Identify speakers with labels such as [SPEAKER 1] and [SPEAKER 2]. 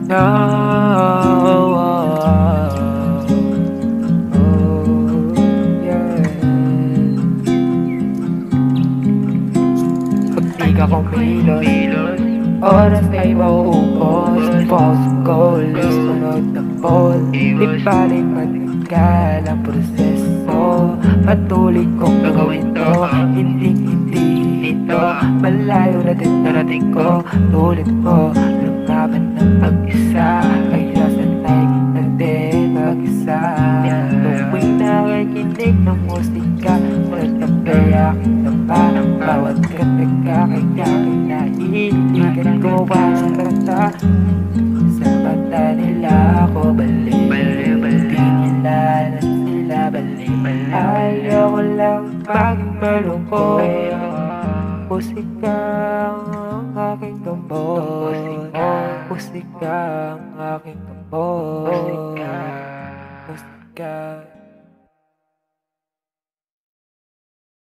[SPEAKER 1] No, yeah. Pag di ka kumilos, oras ay mauubos. False goal, sunod na ball. Di bali matagal ang proseso. Patuloy kong gagawin to. Hindi ito malayo na din narating ko. Tulad ko, lumaban ng mag-isa. Kaya sanay na din mag-isa. Tuwing nakikinig ng musika, magtabi aking tamba. Bawat kataga kaya kinahiligan ko ang kanta. Sa mata nila ako balik, di nila na sila balik. Ayaw ko lang maging malungkot. Musika ang aking tambol, musika ang aking tambol.